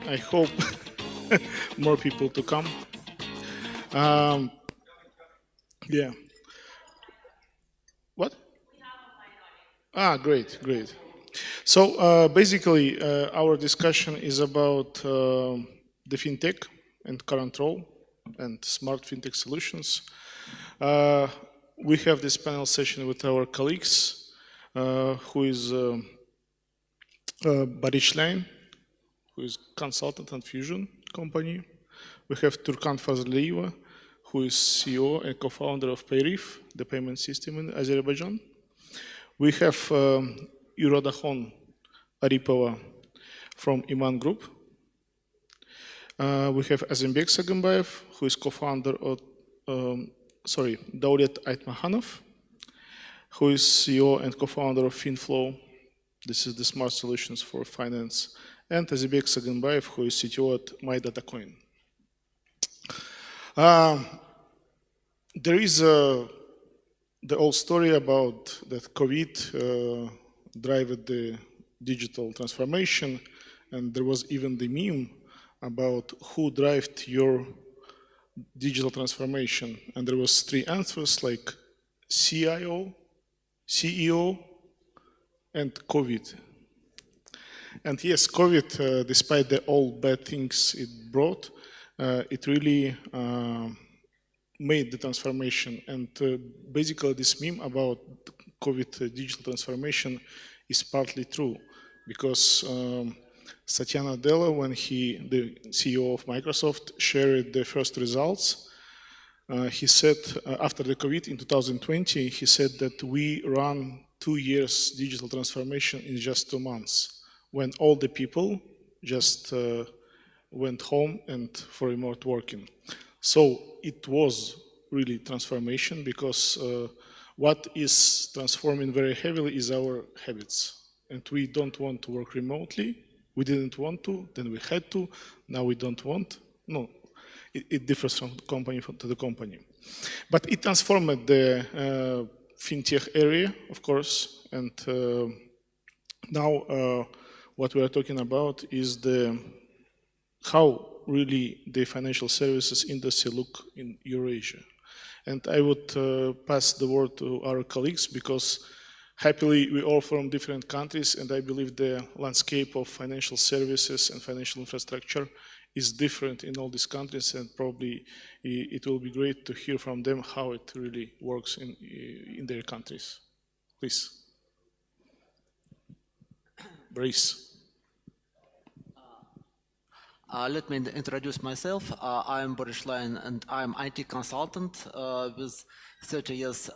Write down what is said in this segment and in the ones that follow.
I hope more people to come. Yeah. What? Great, great. So basically, our discussion is about the fintech and current role and smart fintech solutions. We have this panel session with our colleagues, who is Boris Shlain, who is consultant and Fusion company. We have Turkan Farzaliyeva, who is CEO and co-founder of PayRiff, the payment system in Azerbaijan. We have Irodakhon Oripova from IMAN Group. We have Azimbek Sagynbaev, who is co-founder of Daulet Aitmakhanov, who is CEO and co-founder of Finflow. This is the smart solutions for finance. And Azimbek Sagynbaev, who is CTO at MyDataCoin. There is the old story about that COVID drive the digital transformation, and there was even the meme about who drives your digital transformation, and there was 3 answers like CIO, CEO, and COVID. And yes, COVID, despite the all bad things it brought, it really made the transformation. And basically this meme about COVID digital transformation is partly true, because Satya Nadella, when the CEO of Microsoft, shared the first results, he said after the COVID in 2020, he said that we ran 2 years digital transformation in just 2 months, when all the people just went home and for remote working. So it was really transformation, because what is transforming very heavily is our habits. And we don't want to work remotely. We didn't want to, then we had to, now we don't want. No, it differs from company to the company. But it transformed the fintech area, of course, and now what we are talking about is how really the financial services industry look in Eurasia. And I would pass the word to our colleagues, because happily we all from different countries, and I believe the landscape of financial services and financial infrastructure is different in all these countries, and probably it will be great to hear from them how it really works in their countries. Please. Boris. Let me introduce myself. I'm Boris Shlain, and I'm IT consultant with 30 years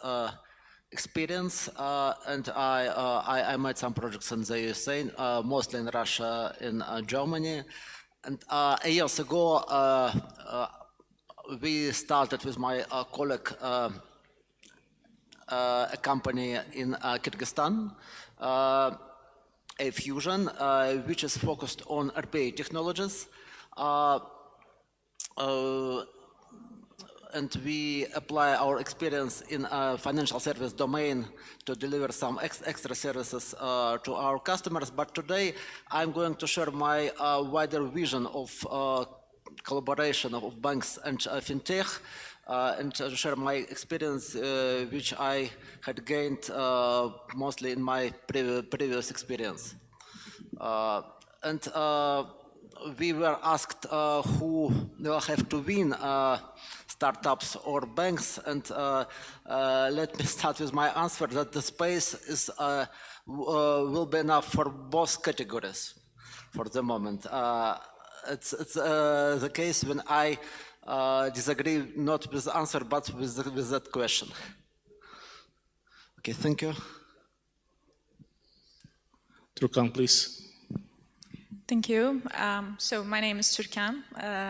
experience, and I made some projects in the USA, mostly in Russia, in Germany. And years ago, we started with my colleague a company in Kyrgyzstan, a Fusion, which is focused on RPA technologies. And we apply our experience in financial service domain to deliver some extra services to our customers. But today, I'm going to share my wider vision of collaboration of banks and fintech, and to share my experience, which I had gained mostly in my previous experience. We were asked who will have to win, startups or banks, and let me start with my answer that the space is will be enough for both categories for the moment. It's the case when I disagree not with the answer but with that question. Okay, thank you. Turkan, please. Thank you. So my name is Turkan.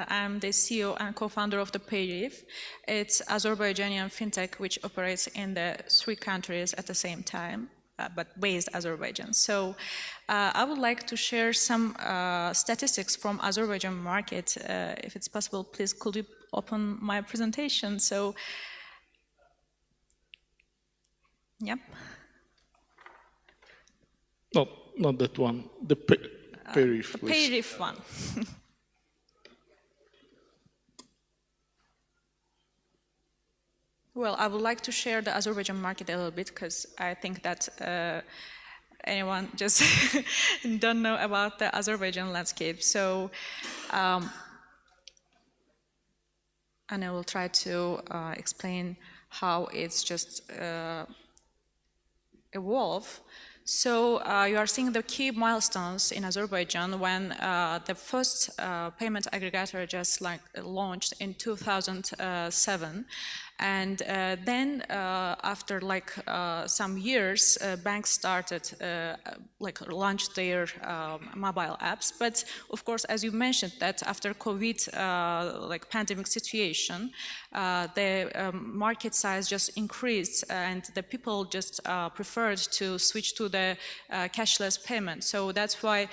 I'm the CEO and co-founder of the PayRiff. It's Azerbaijani fintech which operates in the 3 countries at the same time, but based Azerbaijan. So I would like to share some statistics from Azerbaijan market. If it's possible, please could you open my presentation? So, yep. No, not that one. The PayRiff, PayRiff one. Well, I would like to share the Azerbaijan market a little bit because I think that anyone just don't know about the Azerbaijan landscape. So, and I will try to explain how it's just evolve. So you are seeing the key milestones in Azerbaijan when the first payment aggregator just launched in 2007. And then after some years, banks started launched their mobile apps. But of course, as you mentioned, that after COVID pandemic situation, the market size just increased, and the people just preferred to switch to the cashless payment. So that's why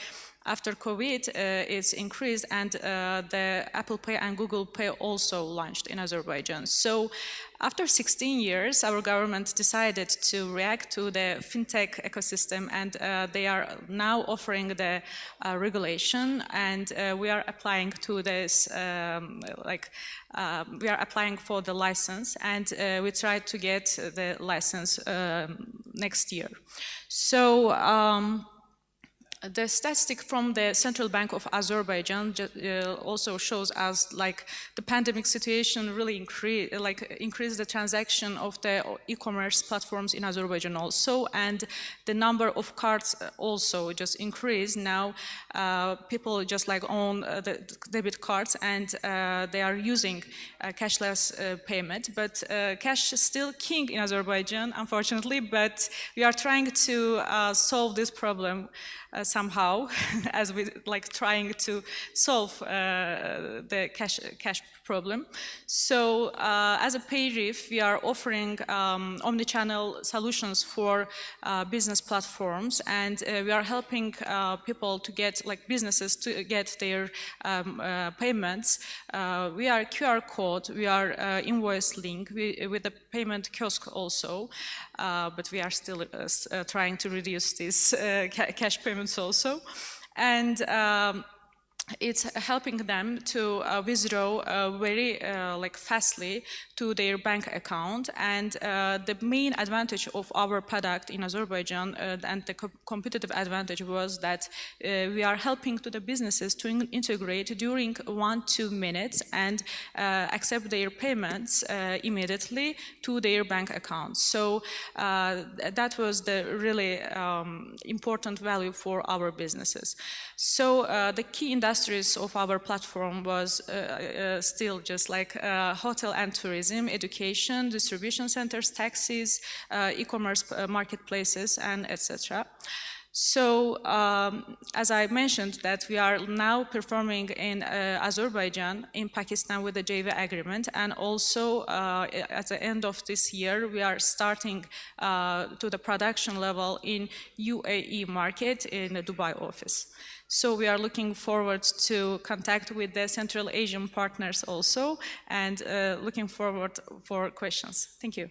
after COVID, it's increased, and the Apple Pay and Google Pay also launched in Azerbaijan. So after 16 years, our government decided to react to the fintech ecosystem, and they are now offering the regulation, and we are applying to this, we are applying for the license, and we try to get the license next year. So, the statistic from the Central Bank of Azerbaijan also shows us the pandemic situation really increased the transaction of the e-commerce platforms in Azerbaijan also, and the number of cards also just increased. Now people just own the debit cards, and they are using cashless payment, but cash is still king in Azerbaijan, unfortunately, but we are trying to solve this problem somehow, as we trying to solve the cash problem. So as a PayRiff, we are offering omnichannel solutions for business platforms, and we are helping people to get, businesses to get their payments. We are QR code, we are invoice link, with the payment kiosk also, but we are still trying to reduce these cash payments also. And it's helping them to withdraw very fastly to their bank account. And the main advantage of our product in Azerbaijan and the competitive advantage was that we are helping to the businesses to integrate during 1-2 minutes and accept their payments immediately to their bank accounts. So that was the really important value for our businesses. So the key industries of our platform was still just hotel and tourism, education, distribution centers, taxis, e-commerce marketplaces, and etc. So, as I mentioned, that we are now performing in Azerbaijan, in Pakistan with the JV agreement, and also at the end of this year, we are starting to the production level in UAE market in the Dubai office. So we are looking forward to contact with the Central Asian partners also, and looking forward for questions. Thank you.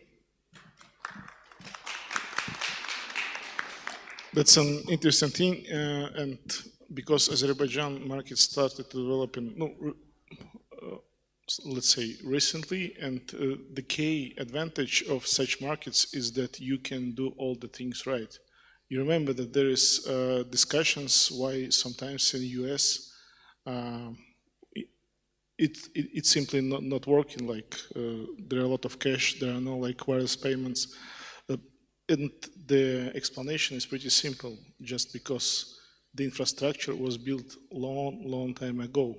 That's an interesting thing, and because Azerbaijan market started to develop in, let's say recently, and the key advantage of such markets is that you can do all the things right. You remember that there is discussions why sometimes in the US it's simply not working. There are a lot of cash, there are no wireless payments, and the explanation is pretty simple. Just because the infrastructure was built long time ago,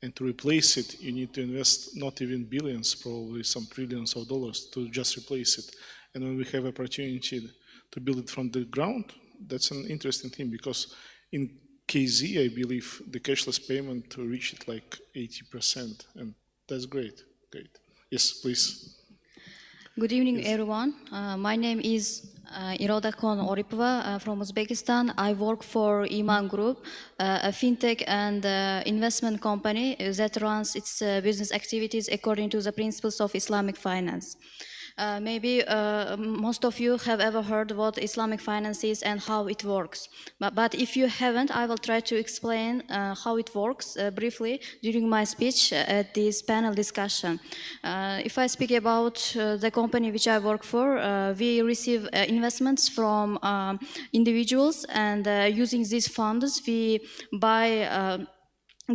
and to replace it, you need to invest not even billions, probably some trillions of dollars to just replace it. And when we have opportunity to build it from the ground, that's an interesting thing, because in KZ, I believe the cashless payment reached 80%, and that's great. Great. Yes, please. Good evening, everyone. My name is Irodakhon Oripova from Uzbekistan. I work for IMAN Group, a fintech and investment company that runs its business activities according to the principles of Islamic finance. Maybe most of you have ever heard what Islamic finance is and how it works. But if you haven't, I will try to explain how it works briefly during my speech at this panel discussion. If I speak about the company which I work for, we receive investments from individuals, and using these funds, we buy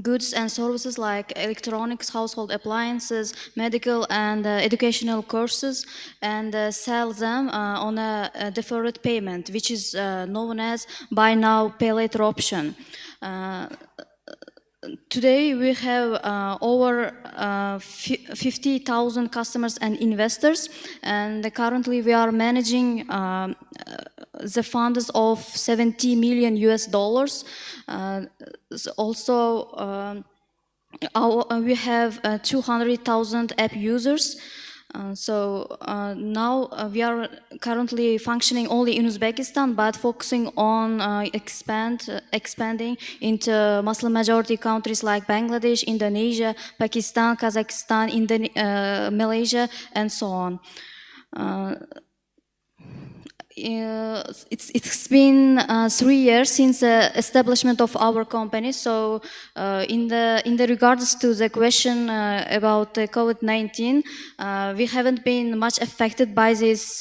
goods and services like electronics, household appliances, medical and educational courses, and sell them on a deferred payment, which is known as buy now, pay later option. Today we have over 50,000 customers and investors, and currently we are managing the funds of $70 million US. Also, we have 200,000 app users. Now we are currently functioning only in Uzbekistan, but focusing on expanding into Muslim majority countries like Bangladesh, Indonesia, Pakistan, Kazakhstan, Malaysia, and so on. It's been 3 years since the establishment of our company. So, in the regards to the question about COVID-19, we haven't been much affected by this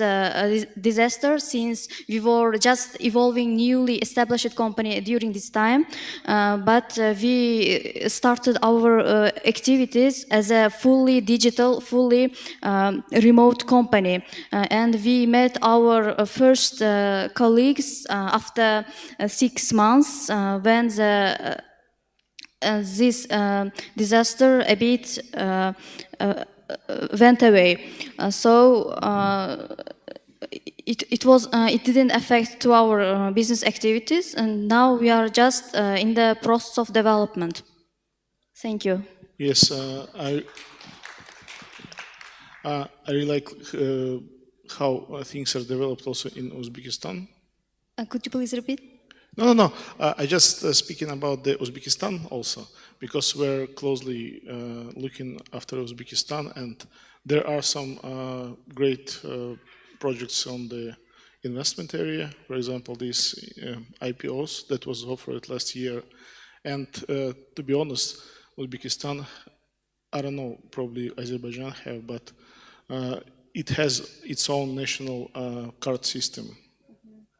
disaster, since we were just evolving newly established company during this time. But we started our activities as a fully digital, fully remote company, and we met our first colleagues after 6 months when this disaster a bit went away. It didn't affect to our business activities, and now we are just in the process of development. Thank you. Yes, I really like how things are developed also in Uzbekistan. Could you please repeat? No. I just speaking about the Uzbekistan also, because we're closely looking after Uzbekistan, and there are some great projects on the investment area. For example, these IPOs that was offered last year. And to be honest, Uzbekistan, I don't know, probably Azerbaijan have, but it has its own national card system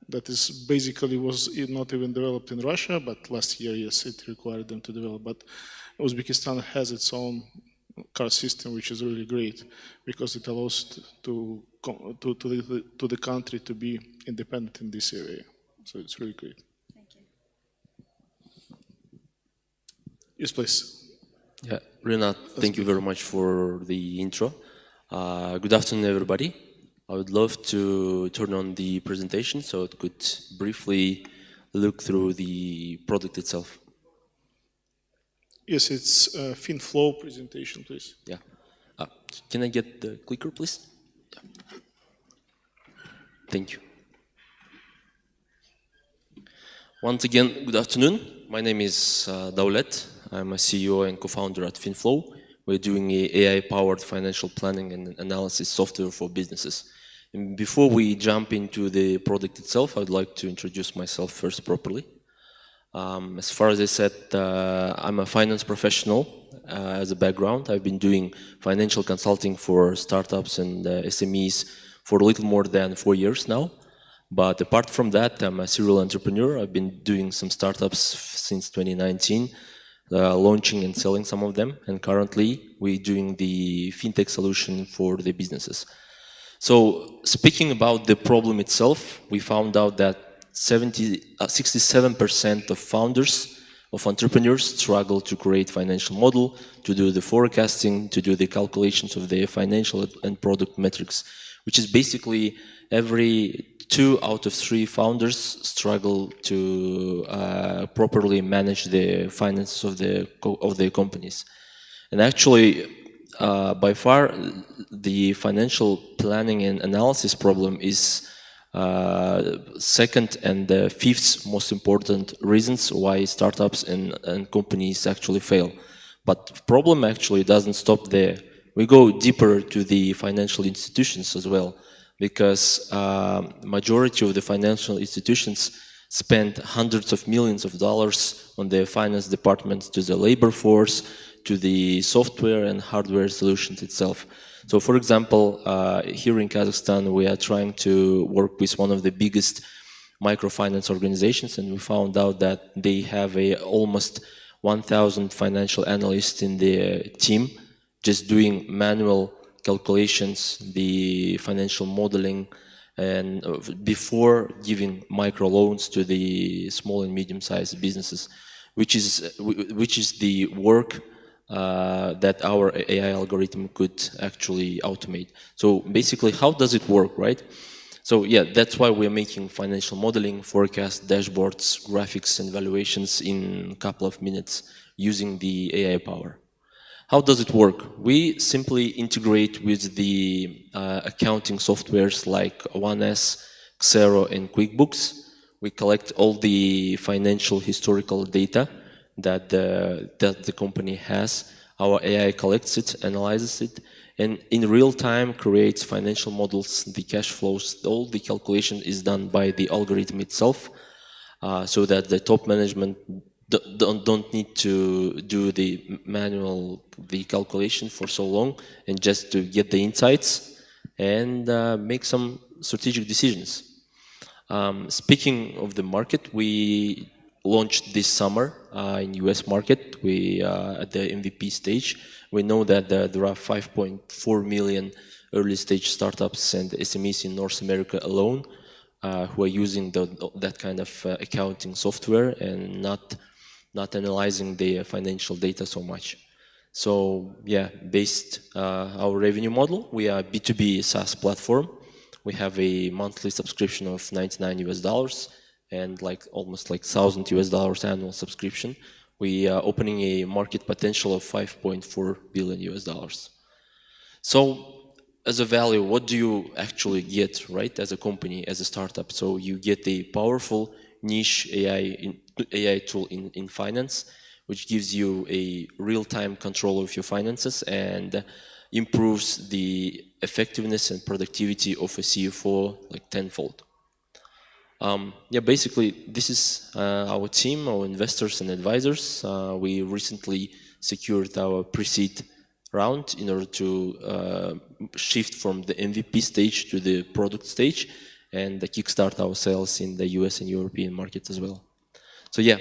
that is basically was not even developed in Russia, but last year, yes, it required them to develop. But Uzbekistan has its own card system, which is really great because it allows to the country to be independent in this area. So it's really great. Thank you. Yes, please. Yeah, Renat, thank you very much for the intro. Good afternoon, everybody. I would love to turn on the presentation so it could briefly look through the product itself. Yes, it's Finflow presentation, please. Yeah. Can I get the clicker, please? Yeah. Thank you. Once again, good afternoon. My name is Daulet. I'm a CEO and co-founder at Finflow. We're doing AI-powered financial planning and analysis software for businesses. And before we jump into the product itself, I'd like to introduce myself first properly. As far as I said, I'm a finance professional as a background. I've been doing financial consulting for startups and SMEs for a little more than 4 years now. But apart from that, I'm a serial entrepreneur. I've been doing some startups since 2019. Launching and selling some of them, and currently we're doing the fintech solution for the businesses. So speaking about the problem itself, we found out that 67% of founders, of entrepreneurs, struggle to create financial model, to do the forecasting, to do the calculations of their financial and product metrics, which is basically every 2 out of 3 founders struggle to properly manage the finances of their companies. And actually, by far, the financial planning and analysis problem is second and the 5th most important reasons why startups and companies actually fail. But the problem actually doesn't stop there. we go deeper to the financial institutions as well, because majority of the financial institutions spend hundreds of millions of dollars on their finance departments, to the labor force, to the software and hardware solutions itself. So for example, here in Kazakhstan, we are trying to work with one of the biggest microfinance organizations, and we found out that they have almost 1,000 financial analysts in their team, just doing manual calculations, the financial modeling, and before giving microloans to the small and medium-sized businesses, which is the work that our AI algorithm could actually automate. So basically, how does it work, right? So yeah, that's why we're making financial modeling, forecast, dashboards, graphics, and valuations in a couple of minutes using the AI power. How does it work? We simply integrate with the accounting softwares like 1S, Xero, and QuickBooks. We collect all the financial historical data that the company has. Our AI collects it, analyzes it, and in real time creates financial models, the cash flows. All the calculation is done by the algorithm itself, so that the top management don't need to do the calculation for so long, and just to get the insights and make some strategic decisions. Speaking of the market, we launched this summer in US market. We at the MVP stage. We know that there are 5.4 million early stage startups and SMEs in North America alone who are using that kind of accounting software and not analyzing the financial data so much. So yeah, based our revenue model, we are B2B SaaS platform. We have a monthly subscription of $99 and almost $1,000 annual subscription. We are opening a market potential of $5.4 billion. So as a value, what do you actually get, right, as a company, as a startup? So you get a powerful niche AI tool in finance, which gives you a real-time control of your finances and improves the effectiveness and productivity of a CFO tenfold. Yeah, basically, this is our team, our investors and advisors. We recently secured our pre-seed round in order to shift from the MVP stage to the product stage and kickstart our sales in the US and European markets as well. So yeah,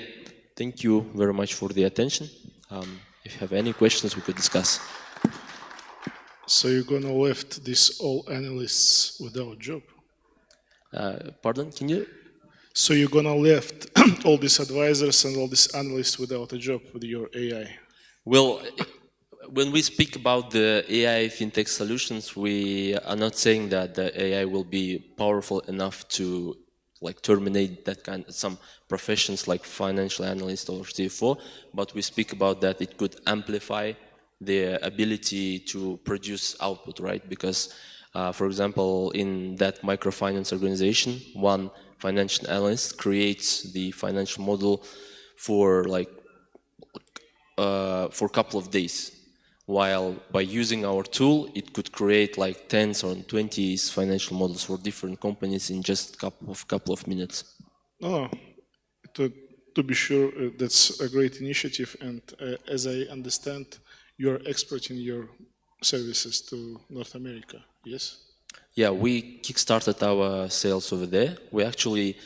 thank you very much for the attention. If you have any questions, we could discuss. So you're gonna left these all analysts without job? Pardon, can you? So you're gonna left all these advisors and all these analysts without a job with your AI? Well, when we speak about the AI fintech solutions, we are not saying that the AI will be powerful enough to terminate that kind of some professions like financial analyst or CFO, but we speak about that it could amplify the ability to produce output, right? Because, for example, in that microfinance organization, one financial analyst creates the financial model for a couple of days, while by using our tool, it could create 10s or 20s financial models for different companies in just couple of minutes. No, to be sure, that's a great initiative, and as I understand, you're expert in your services to North America, yes? Yeah, we kickstarted our sales over there. We're actually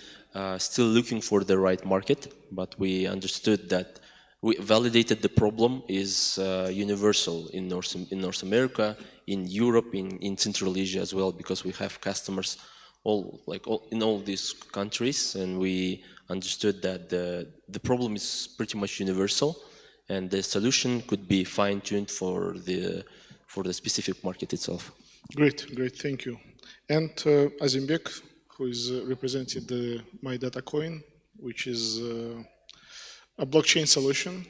still looking for the right market, but we understood that we validated the problem is universal in North America, in Europe, in Central Asia as well, because we have customers in all these countries, and we understood that the problem is pretty much universal, and the solution could be fine-tuned for the specific market itself. Great, thank you. And Azimbek, who is represented the MyDataCoin, which is a blockchain solution,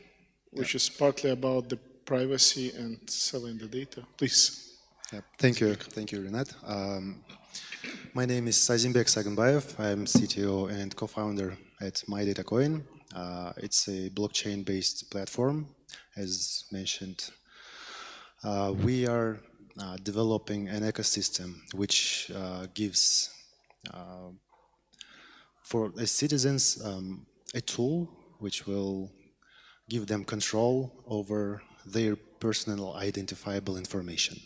which is partly about the privacy and selling the data. Please. Yeah, thank you, Renat. My name is Azimbek Sagynbaev. I'm CTO and co-founder at MyDataCoin. It's a blockchain-based platform, as mentioned we are developing an ecosystem which gives for the citizens a tool which will give them control over their personal identifiable information.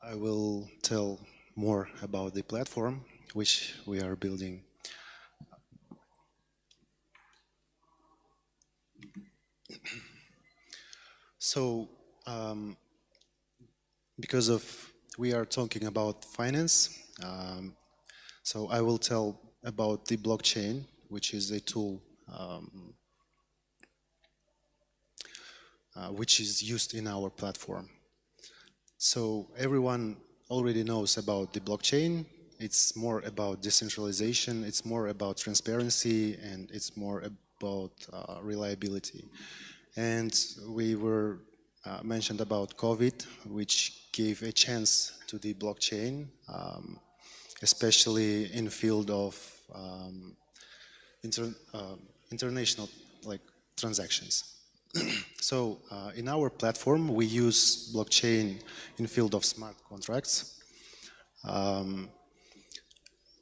I will tell more about the platform which we are building. So, because we are talking about finance, so I will tell about the blockchain, which is a tool which is used in our platform. So everyone already knows about the blockchain. It's more about decentralization, it's more about transparency, and it's more about reliability. And we were mentioned about COVID, which gave a chance to the blockchain, especially in field of international transactions. So in our platform, we use blockchain in field of smart contracts.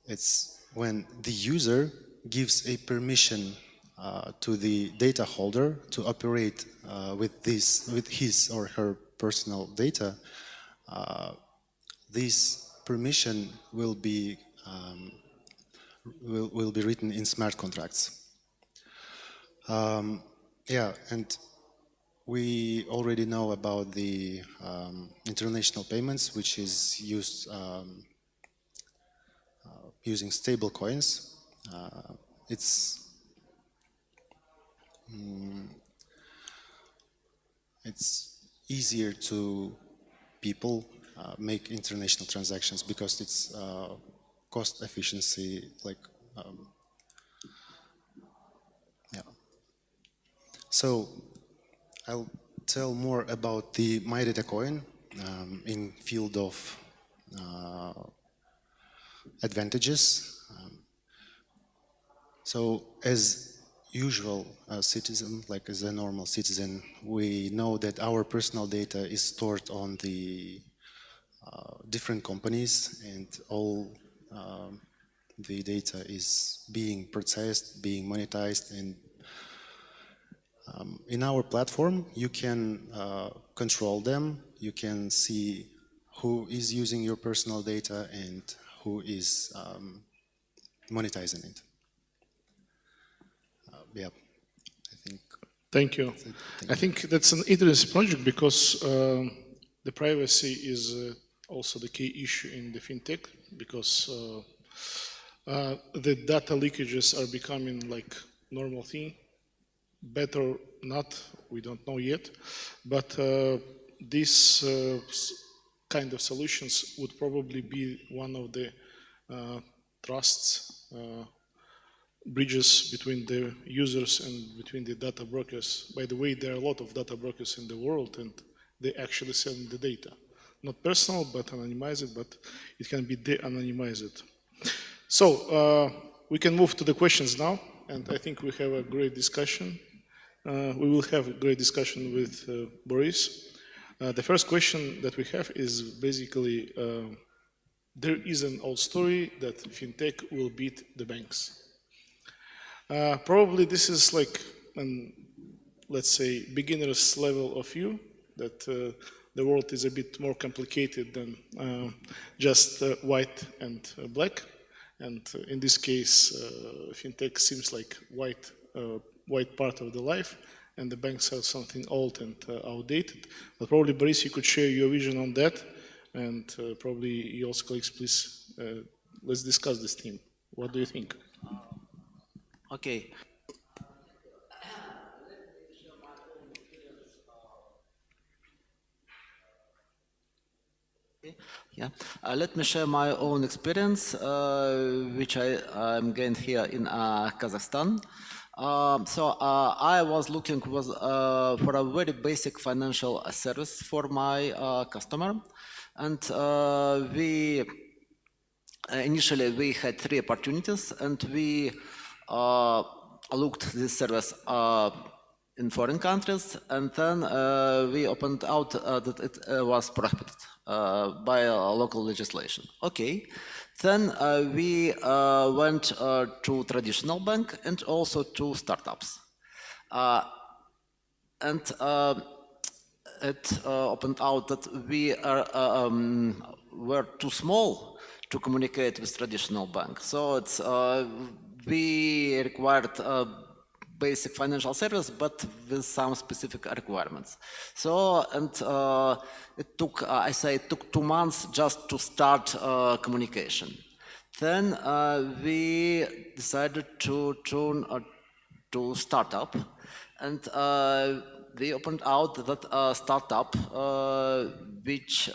It's when the user gives a permission to the data holder to operate with his or her personal data. This permission will be written in smart contracts. Yeah, and we already know about the international payments, which is used using stable coins. It's easier to people make international transactions because it's cost efficiency, yeah. So I'll tell more about the MyDataCoin in field of advantages. So as usual citizen, as a normal citizen, we know that our personal data is stored on the different companies, and all the data is being processed, being monetized, and in our platform you can control them. You can see who is using your personal data and who is monetizing it. Yeah, I think. Thank you. I think that's an interesting project because the privacy is also the key issue in the fintech, because the data leakages are becoming like normal thing. Better or not, we don't know yet, but these kind of solutions would probably be one of the trusts bridges between the users and between the data brokers. By the way, there are a lot of data brokers in the world, and they actually sell the data. Not personal, but anonymized, but it can be de-anonymized. So we can move to the questions now, and I think we have a great discussion. We will have a great discussion with Boris. The first question that we have is basically, there is an old story that fintech will beat the banks. Probably this is like an, let's say, beginner's level of view, that the world is a bit more complicated than just white and black. And in this case, fintech seems like white part of the life, and the banks are something old and outdated. But probably, Boris, you could share your vision on that, and probably you also, colleagues, please, let's discuss this theme. What do you think? Okay. Yeah, let me share my own experience, which I'm gained here in Kazakhstan. So I was looking for a very basic financial service for my customer, and initially we had 3 opportunities, and we looked this service in foreign countries, and then we opened out that it was prohibited by local legislation. Okay, then we went to traditional bank and also to startups. And it opened out that we were too small to communicate with traditional bank. So it's we required basic financial service, but with some specific requirements. So, and it took, I say it took 2 months just to start communication. Then we decided to turn to startup, and we opened out that startup, which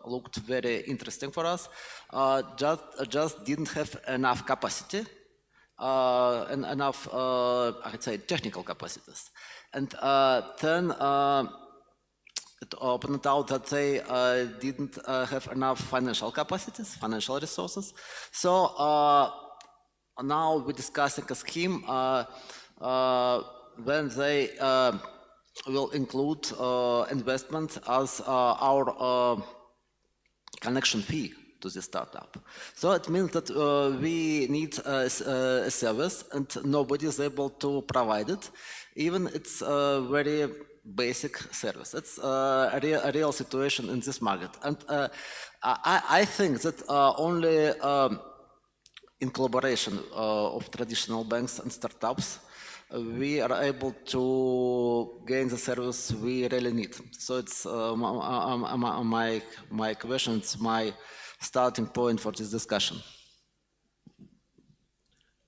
looked very interesting for us, just didn't have enough capacity and enough, I'd say, technical capacities. And then it opened out that they didn't have enough financial capacities, financial resources. So now we're discussing a scheme when they will include investment as our connection fee to the startup. So it means that we need a service and nobody is able to provide it. Even it's a very basic service. It's a real situation in this market. And I think that only in collaboration of traditional banks and startups, we are able to gain the service we really need. So it's my question, it's my starting point for this discussion.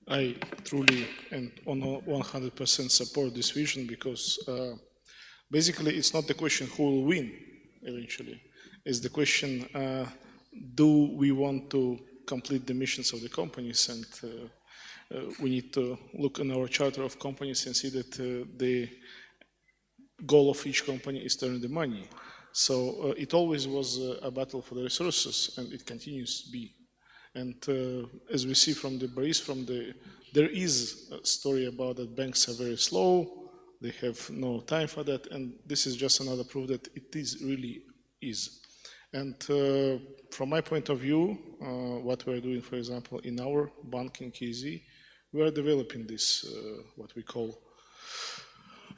I truly and on 100% support this vision, because basically it's not the question who will win eventually. It's the question, do we want to complete the missions of the companies? And we need to look in our charter of companies and see that the goal of each company is to earn the money. So it always was a battle for the resources, and it continues to be. And as we see from the Boris, there is a story about that banks are very slow, they have no time for that, and this is just another proof that it is really is. And from my point of view, what we're doing, for example, in our bank in KZ, we are developing this, what we call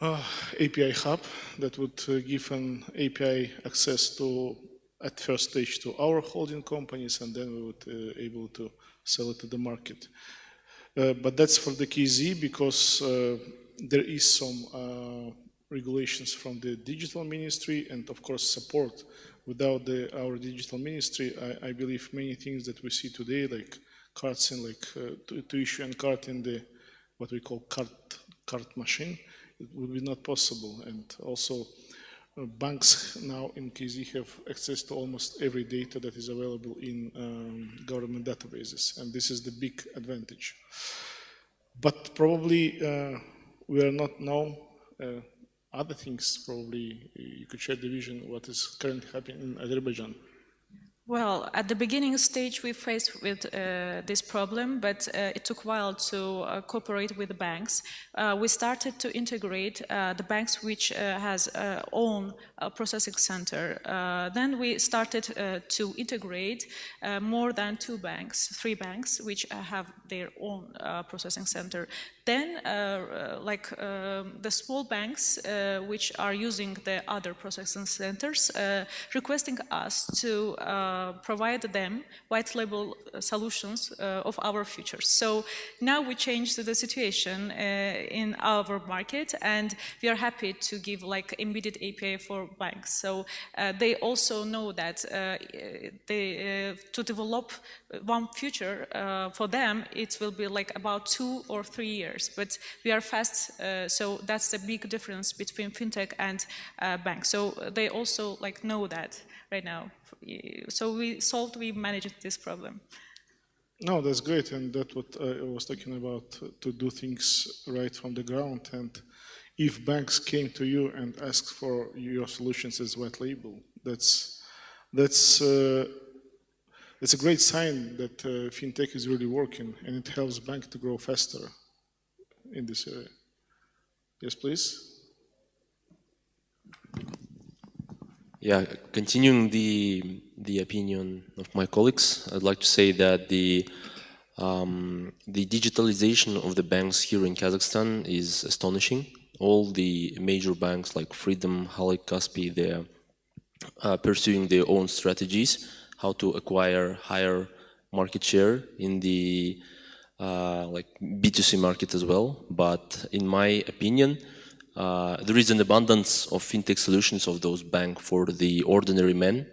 API hub that would give an API access to, at first stage, to our holding companies, and then we would able to sell it to the market. But that's for the KZ, because there is some regulations from the digital ministry and of course support. Without our digital ministry, I believe many things that we see today, like cards and like to issue a card in the what we call card machine, it would be not possible. And also banks now in KZ have access to almost every data that is available in government databases, and this is the big advantage. But probably we are not now other things. Probably you could share the vision what is currently happening in Azerbaijan. Well, at the beginning stage, we faced with this problem, but it took a while to cooperate with the banks. We started to integrate the banks which has own processing center. Then we started to integrate more than 3 banks, which have their own processing center. Then, the small banks which are using the other processing centers, requesting us to provide them white label solutions of our features. So now we changed the situation in our market, and we are happy to give like embedded API for banks. So they also know that to develop one feature for them, it will be like about 2 or 3 years. But we are fast, so that's the big difference between fintech and banks. So they also like know that right now. So we managed this problem. No, that's great, and that's what I was talking about, to do things right from the ground. And if banks came to you and asked for your solutions as white label, that's a great sign that fintech is really working, and it helps banks to grow faster in this area. Yes, please. Yeah, continuing the opinion of my colleagues, I'd like to say that the digitalization of the banks here in Kazakhstan is astonishing. All the major banks like Freedom, Halyk, Kaspi, they're pursuing their own strategies, how to acquire higher market share in the like B2C market as well. But in my opinion, there is an abundance of fintech solutions of those banks for the ordinary man,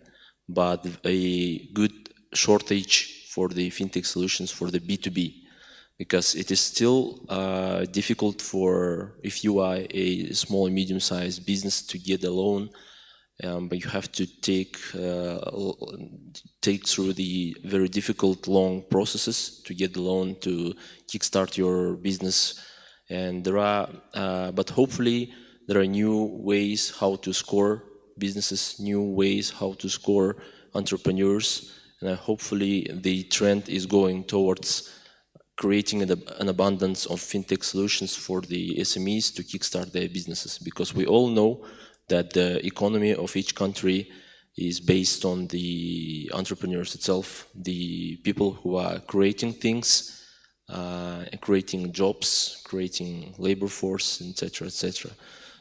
but a good shortage for the fintech solutions for the B2B, because it is still difficult for, if you are a small and medium-sized business, to get a loan, but you have to take through the very difficult long processes to get the loan to kickstart your business. And there are, but hopefully there are new ways how to score businesses, new ways how to score entrepreneurs, and hopefully the trend is going towards creating an abundance of fintech solutions for the SMEs to kickstart their businesses, because we all know that the economy of each country is based on the entrepreneurs itself, the people who are creating things, creating jobs, creating labor force, etc., etc.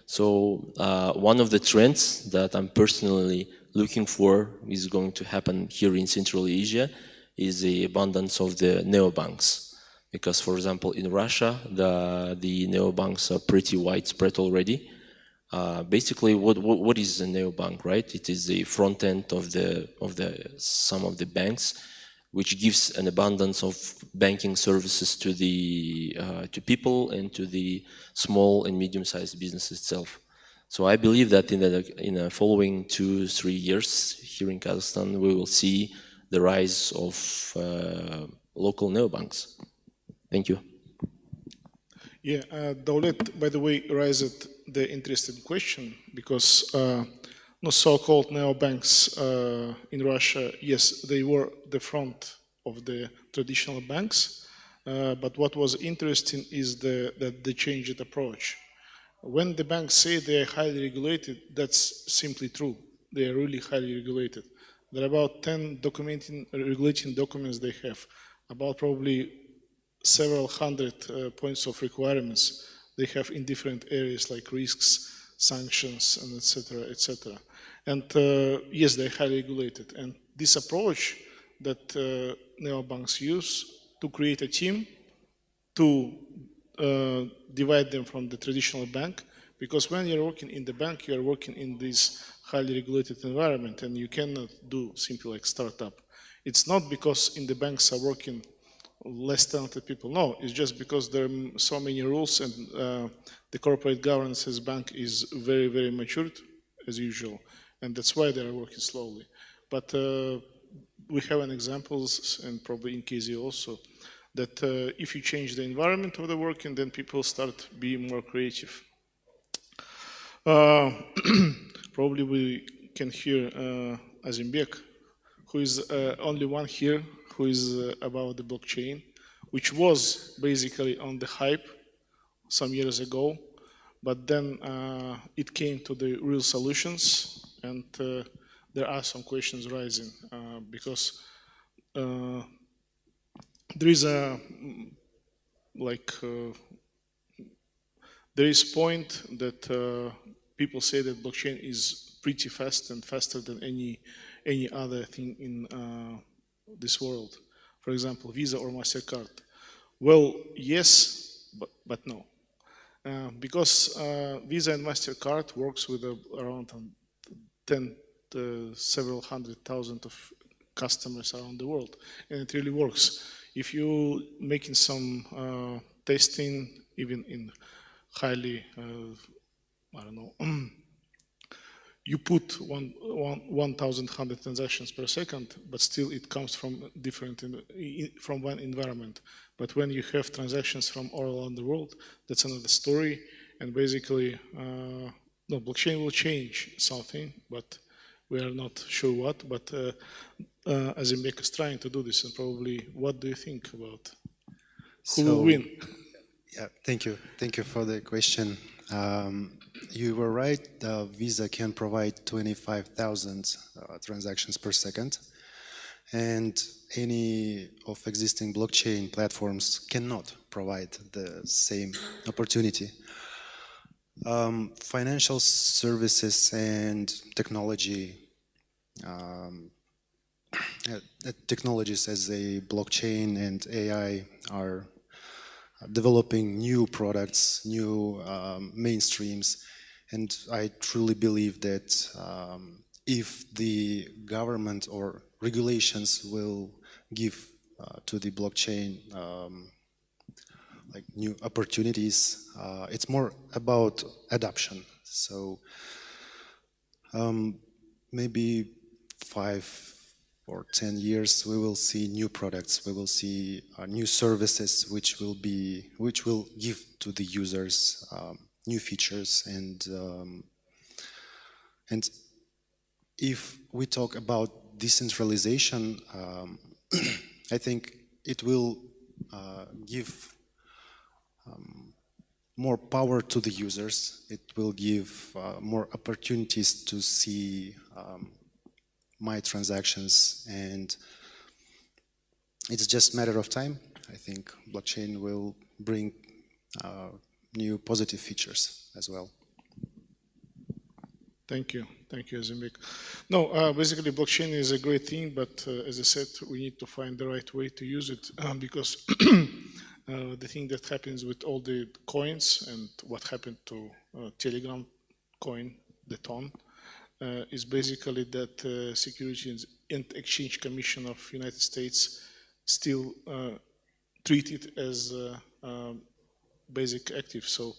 So one of the trends that I'm personally looking for is going to happen here in Central Asia is the abundance of the neobanks. Because, for example, in Russia, the neobanks are pretty widespread already. Basically, what is a neobank, right? It is the front end of some of the banks, which gives an abundance of banking services to the to people and to the small and medium-sized business itself. So I believe that in the following 2-3 years here in Kazakhstan, we will see the rise of local neobanks. Thank you. Yeah, Daulet, by the way, raised the interesting question, because no so-called neobanks in Russia, yes, they were the front of the traditional banks, but what was interesting is that they changed approach. When the banks say they are highly regulated, that's simply true. They are really highly regulated. There are about 10 regulating documents they have, about probably several hundred points of requirements they have in different areas like risks, sanctions, and etc., etc. And yes, they're highly regulated. And this approach that neobanks use to create a team, to divide them from the traditional bank, because when you're working in the bank, you're working in this highly regulated environment, and you cannot do simply like startup. It's not because in the banks are working less talented people. No, it's just because there are so many rules, and the corporate governance as bank is very, very matured as usual, and that's why they are working slowly. But we have an examples, and probably in KZ also, that if you change the environment of the working, then people start being more creative. Probably we can hear Azimbek, who is only one here who is about the blockchain, which was basically on the hype some years ago, but then it came to the real solutions, and there are some questions rising because there is a there is point that people say that blockchain is pretty fast and faster than any other thing in this world. For example, Visa or MasterCard. Well, yes, but no. Because Visa and MasterCard works with around 10 to several 100,000 of customers around the world, and it really works. If you making some testing, even in highly, I don't know, you put 1,100 transactions per second, but still it comes from from one environment. But when you have transactions from all around the world, that's another story. And basically, no, blockchain will change something, but we are not sure what. But Azimbek is trying to do this, and probably, what do you think about who will win? Yeah, thank you for the question. you were right. Visa can provide 25,000 transactions per second, and any of existing blockchain platforms cannot provide the same opportunity. Financial services and technology, technologies as a blockchain and AI are developing new products, new mainstreams, and I truly believe that if the government or regulations will give to the blockchain like new opportunities, it's more about adoption. So maybe 5 or 10 years, we will see new products. We will see new services which will give to the users new features, and if we talk about decentralization, I think it will give more power to the users. It will give more opportunities to see my transactions, and it's just a matter of time. I think blockchain will bring new positive features as well. Thank you, Azimbek. No, basically blockchain is a great thing, but as I said, we need to find the right way to use it because the thing that happens with all the coins and what happened to Telegram coin, the TON, is basically that Securities and Exchange Commission of United States still treat it as basic active. So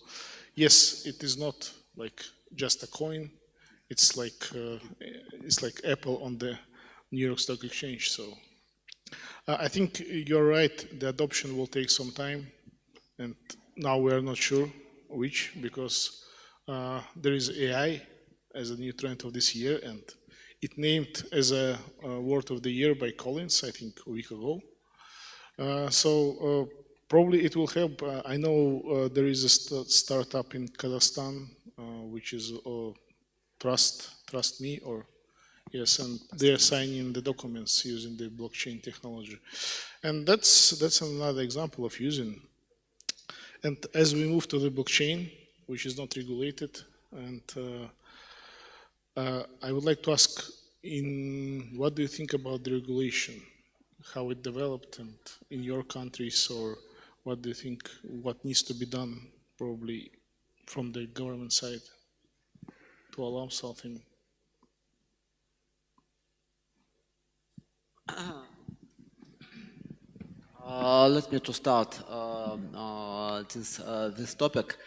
yes, it is not like just a coin. It's like Apple on the New York Stock Exchange. So I think you're right. The adoption will take some time, and now we are not sure which, because there is AI as a new trend of this year, and it named as a word of the year by Collins, I think a week ago. So probably it will help. I know there is a startup in Kazakhstan which is Trust Me, or yes, and they are signing the documents using the blockchain technology, and that's another example of using. And as we move to the blockchain, which is not regulated, and I would like to ask, what do you think about the regulation, how it developed, and in your countries, or what do you think what needs to be done probably from the government side to allow something? Let me to start this topic.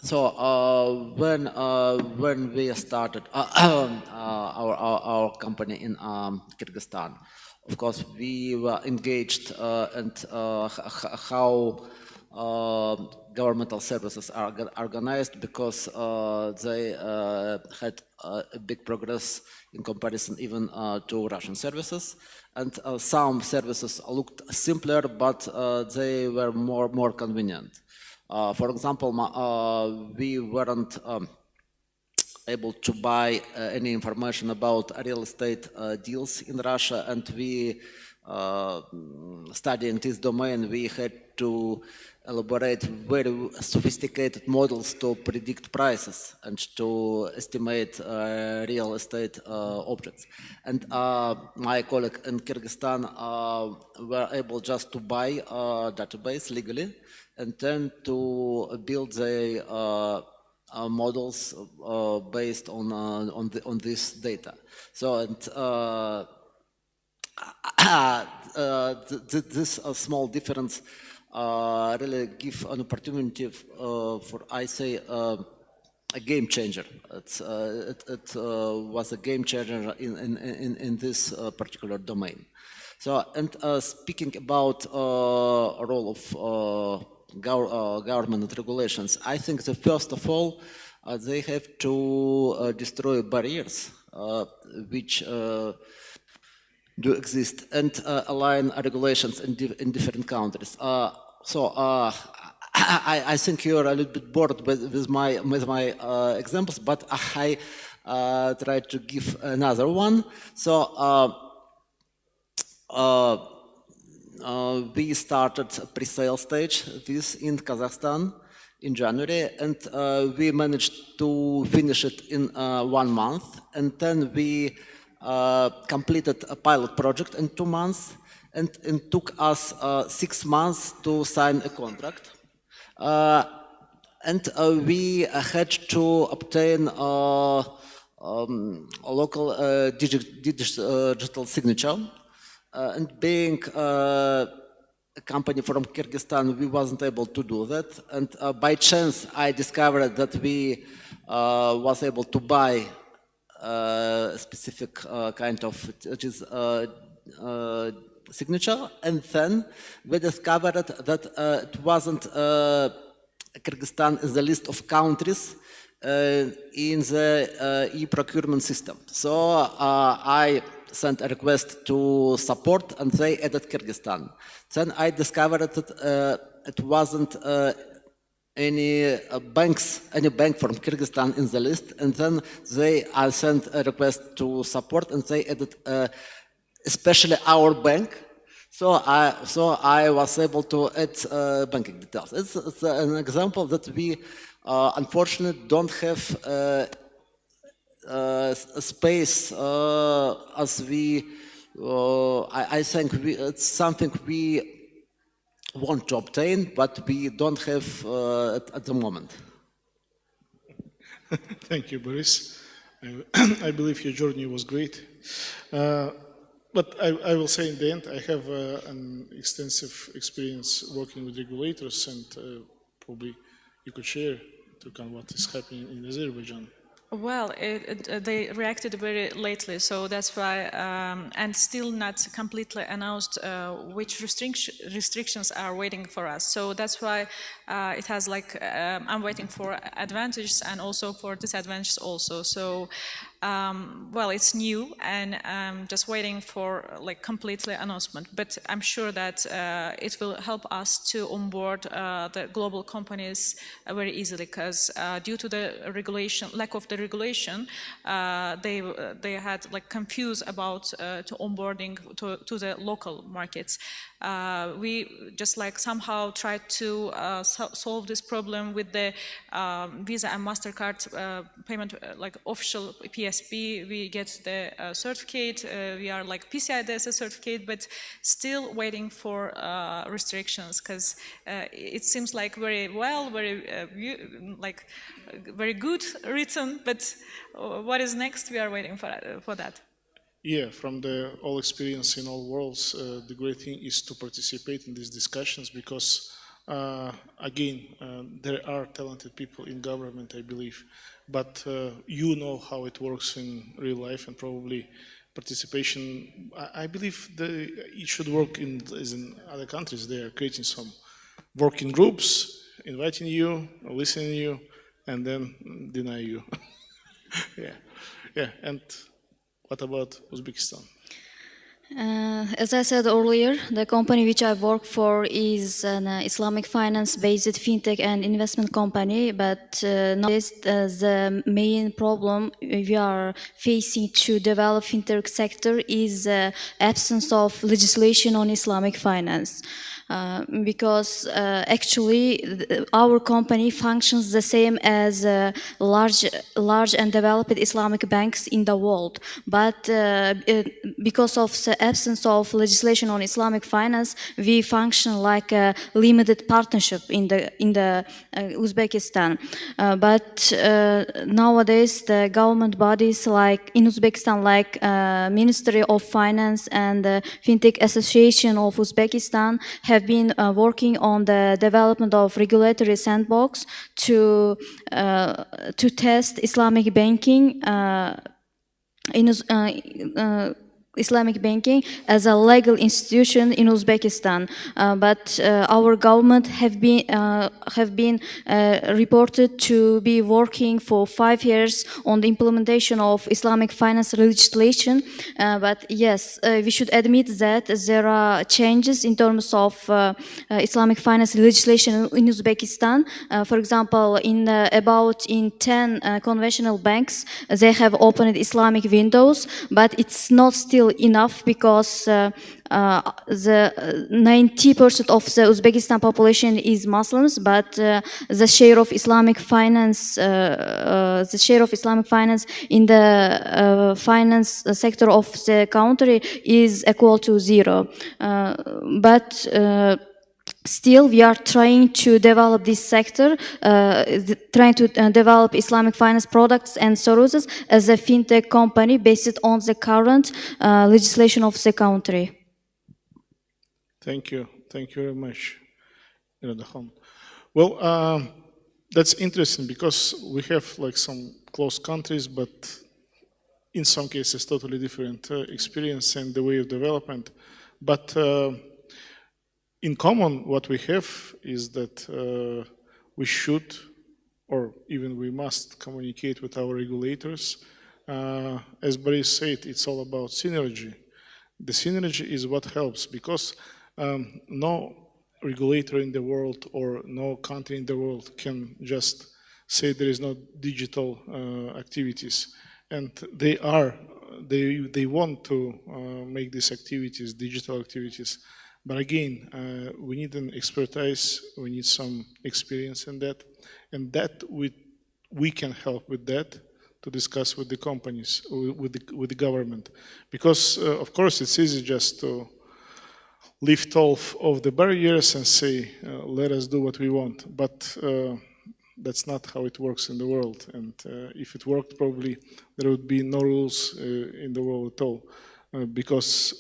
So when we started our company in Kyrgyzstan, of course we were engaged and how governmental services are organized, because they had a big progress in comparison even to Russian services, and some services looked simpler, but they were more convenient. For example, we weren't able to buy any information about real estate deals in Russia, and we, studying this domain, we had to elaborate very sophisticated models to predict prices and to estimate real estate objects. And my colleague in Kyrgyzstan were able just to buy a database legally, and then to build the models based on this data. So, and this small difference really give an opportunity for, I say, a game changer. It was a game changer in this particular domain. So, and speaking about role of government and regulations, I think that first of all, they have to destroy barriers which do exist, and align regulations in different countries. So I think you're a little bit bored with my examples, but I try to give another one. So we started pre-sale stage this in Kazakhstan in January, and we managed to finish it in 1 month, and then we completed a pilot project in 2 months, and it took us 6 months to sign a contract. And we had to obtain a local digital signature. And being a company from Kyrgyzstan, we wasn't able to do that. And by chance, I discovered that we was able to buy a specific kind of signature. And then we discovered that it wasn't Kyrgyzstan in the list of countries in the e-procurement system. So I sent a request to support, and they added Kyrgyzstan. Then I discovered that it wasn't any bank from Kyrgyzstan in the list, and then I sent a request to support, and they added especially our bank. So I was able to add banking details. It's an example that we unfortunately don't have a space as we. I think it's something we want to obtain, but we don't have at the moment. Thank you, Boris. I believe your journey was great. But I will say in the end, I have an extensive experience working with regulators, and probably you could share, Turkan, what is happening in Azerbaijan. Well, they reacted very lately, so that's why, and still not completely announced which restrictions are waiting for us. So that's why it has like, I'm waiting for advantages and also for disadvantages also. So, well, it's new, and I'm just waiting for like completely announcement. But I'm sure that it will help us to onboard the global companies very easily, because due to the regulation, lack of the regulation, they had like confused about to onboarding to the local markets. We just like somehow tried to solve this problem with the Visa and MasterCard payment, like official PSP. We get the certificate, we are like PCI DSS certificate, but still waiting for restrictions, because it seems like very well, very good written, but what is next? We are waiting for that. Yeah, from the all experience in all worlds, the great thing is to participate in these discussions, because again, there are talented people in government, I believe, but you know how it works in real life, and probably participation, I believe it should work as in other countries. They are creating some working groups, inviting you, listening to you, and then deny you. Yeah, and what about Uzbekistan? As I said earlier, the company which I work for is an Islamic finance-based fintech and investment company, but nowadays the main problem we are facing to develop fintech sector is absence of legislation on Islamic finance. Because actually our company functions the same as large and developed Islamic banks in the world, but because of the absence of legislation on Islamic finance, we function like a limited partnership in the Uzbekistan. But nowadays the government bodies like in Uzbekistan, like Ministry of Finance and the Fintech Association of Uzbekistan have been working on the development of regulatory sandbox to test Islamic banking Islamic banking as a legal institution in Uzbekistan, but our government have been reported to be working for 5 years on the implementation of Islamic finance legislation. But yes, we should admit that there are changes in terms of Islamic finance legislation in Uzbekistan. For example, in 10 conventional banks, they have opened Islamic windows, but it's not still enough because the 90% of the Uzbekistan population is Muslims, but the share of Islamic finance, in the finance sector of the country is equal to 0. But still, we are trying to develop this sector, trying to develop Islamic finance products and services as a fintech company based on the current legislation of the country. Thank you very much, Irodakhon. Well, that's interesting because we have like some close countries, but in some cases totally different experience and the way of development. But in common, what we have is that we should, or even we must, communicate with our regulators. As Boris said, it's all about synergy. The synergy is what helps, because no regulator in the world or no country in the world can just say there is no digital activities, and they want to make these activities digital activities. But again, we need an expertise, we need some experience in that, and that we can help with that to discuss with the companies, with the government. Because of course it's easy just to lift off of the barriers and say, let us do what we want. But that's not how it works in the world. And if it worked, probably there would be no rules in the world at all. Because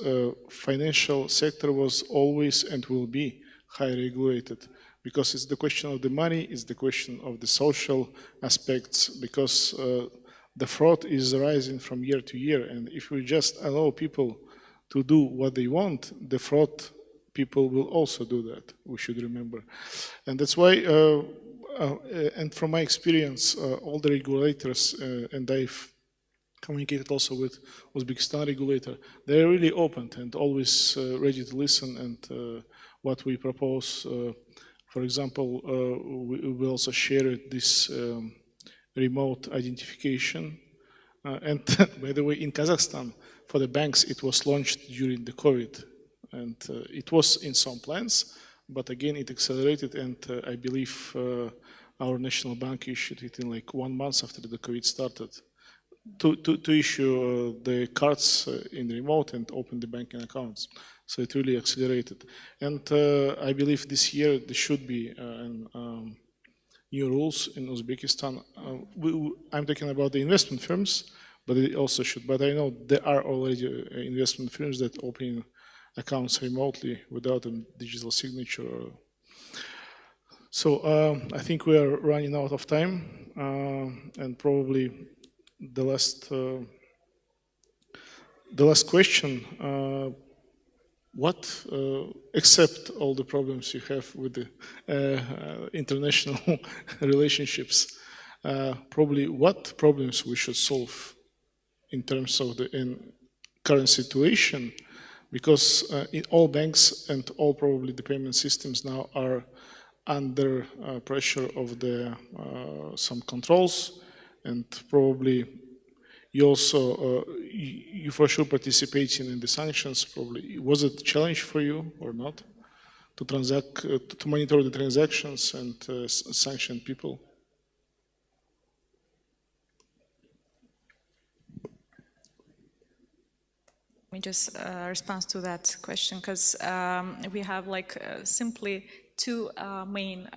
financial sector was always and will be highly regulated. Because it's the question of the money, it's the question of the social aspects, because the fraud is rising from year to year. And if we just allow people to do what they want, the fraud people will also do that, we should remember. And that's why, and from my experience, all the regulators, and I've communicated also with Uzbekistan regulator, they're really open and always ready to listen, and what we propose, for example, we also shared this remote identification. And by the way, in Kazakhstan, for the banks, it was launched during the COVID. And it was in some plans, but again, it accelerated, and I believe our national bank issued it in like 1 month after the COVID started to issue the cards in remote and open the banking accounts. So it really accelerated. And I believe this year there should be new rules in Uzbekistan. I'm talking about the investment firms, but it also should. But I know there are already investment firms that open accounts remotely without a digital signature. So I think we are running out of time, and probably the last question: what, except all the problems you have with the international relationships, probably what problems we should solve in terms of the current situation? Because in all banks and all probably the payment systems now are under pressure of the some controls, and probably you also you for sure participating in the sanctions. Probably was it a challenge for you or not to to monitor the transactions and sanction people? Let me just respond to that question, because we have like simply two main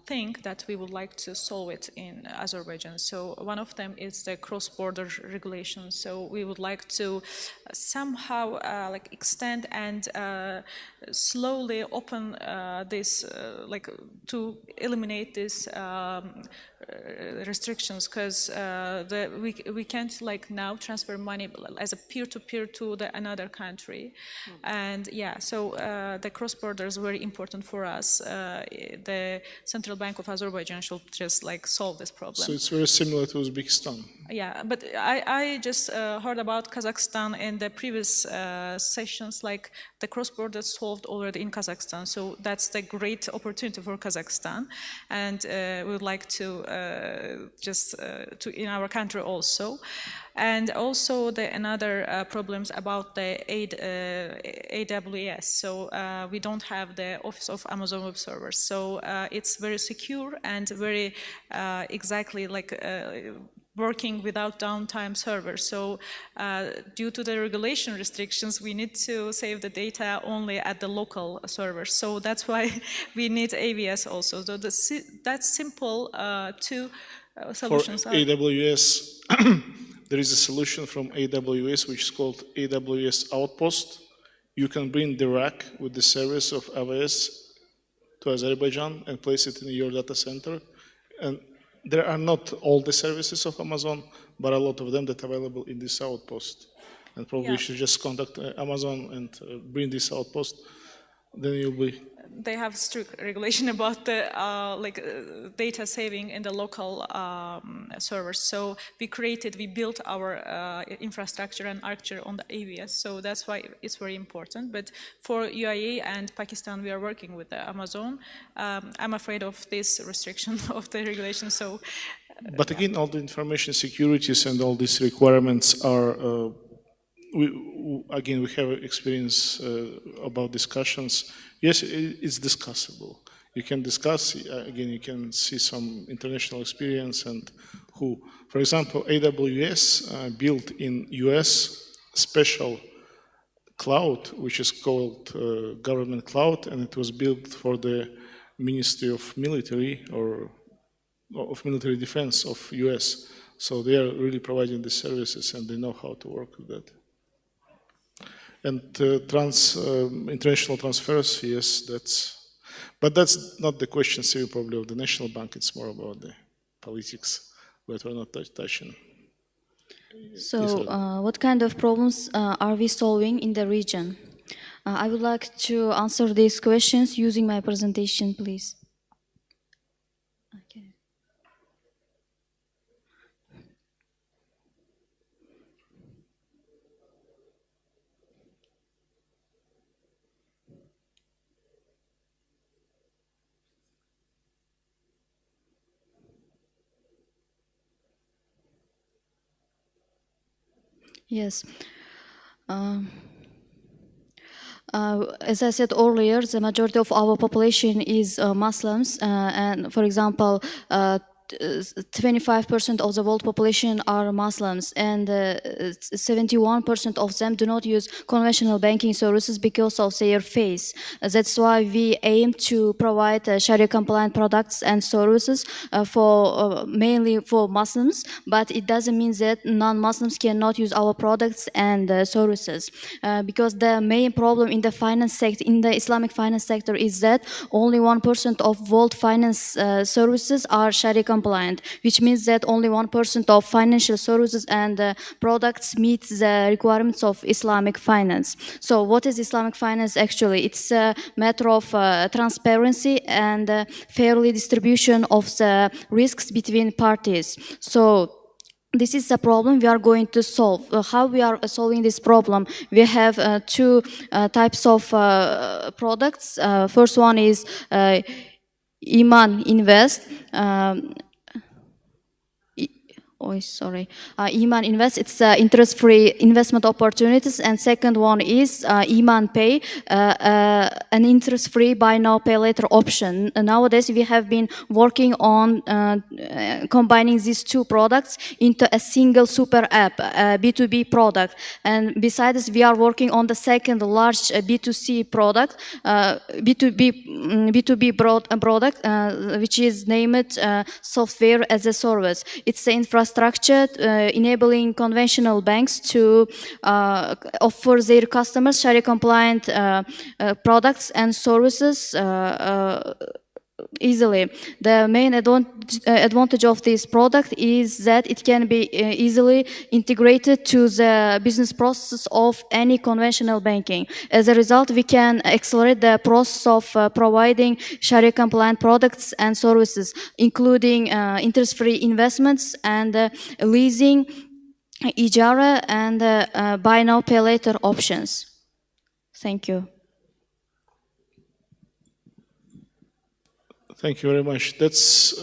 things that we would like to solve it in Azerbaijan. So one of them is the cross-border regulation. So we would like to somehow like extend and slowly open this, like to eliminate this restrictions, because we can't like now transfer money as a peer-to-peer to the another country. And yeah, so the cross-border is very important for us. The Central Bank of Azerbaijan should just like solve this problem. So it's very similar to Uzbekistan. Yeah, but I just heard about Kazakhstan in the previous sessions, like the cross-border solved already in Kazakhstan. So that's the great opportunity for Kazakhstan. And we would like to to in our country also. And also the another problems about the AWS. So we don't have the Office of Amazon Web Servers. So it's very secure and very exactly like working without downtime servers. So due to the regulation restrictions, we need to save the data only at the local servers. So that's why we need AWS also. So that's simple two solutions. For AWS, there is a solution from AWS which is called AWS Outpost. You can bring the rack with the service of AWS to Azerbaijan and place it in your data center. And there are not all the services of Amazon, but a lot of them that are available in this outpost. And probably you should just contact Amazon and bring this outpost. Then you'll be. They have strict regulation about the data saving in the local servers. So we built our infrastructure and architecture on the AWS. So that's why it's very important. But for UAE and Pakistan, we are working with Amazon. I'm afraid of this restriction of the regulation. So, but again, all the information securities and all these requirements are. We have experience about discussions. Yes, it's discussable. You can discuss, again, you can see some international experience and who. For example, AWS built in US special cloud, which is called government cloud, and it was built for the Ministry of Military or of Military Defense of US. So they are really providing the services and they know how to work with that. And international transfers, yes, but that's not the question, probably of the National Bank. It's more about the politics that we're not touching. So, what kind of problems are we solving in the region? I would like to answer these questions using my presentation, please. Okay. Yes. As I said earlier, the majority of our population is Muslims, and for example, 25% of the world population are Muslims, and 71% of them do not use conventional banking services because of their faith. That's why we aim to provide Sharia compliant products and services for mainly for Muslims, but it doesn't mean that non-Muslims cannot use our products and services, because the main problem in the finance sector, in the Islamic finance sector, is that only 1% of world finance services are Sharia compliant, which means that only 1% of financial services and products meet the requirements of Islamic finance. So what is Islamic finance actually? It's a matter of transparency and fairly distribution of the risks between parties. So this is a problem we are going to solve. How we are solving this problem? We have two types of products. First one is IMAN Invest. IMAN Invest, it's interest-free investment opportunities, and second one is IMAN Pay, an interest-free buy now, pay later option. Nowadays, we have been working on combining these two products into a single super app, B2B product. And besides, we are working on the second large B2C product, B2B product, which is named Software as a Service. It's the infrastructure enabling conventional banks to offer their customers Sharia compliant products and services easily. The main advantage of this product is that it can be easily integrated to the business process of any conventional banking. As a result, we can accelerate the process of providing Sharia compliant products and services, including interest-free investments and leasing, ijara, and buy now, pay later options. Thank you. Thank you very much. That's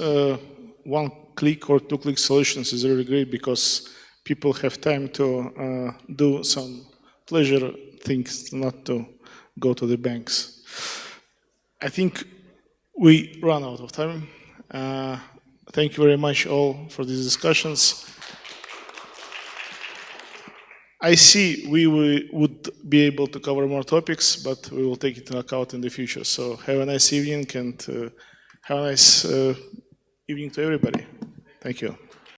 one-click or two-click solutions is really great because people have time to do some pleasure things, not to go to the banks. I think we run out of time. Thank you very much all for these discussions. I see we would be able to cover more topics, but we will take it into account in the future. So have a nice evening and have a nice evening to everybody. Thank you.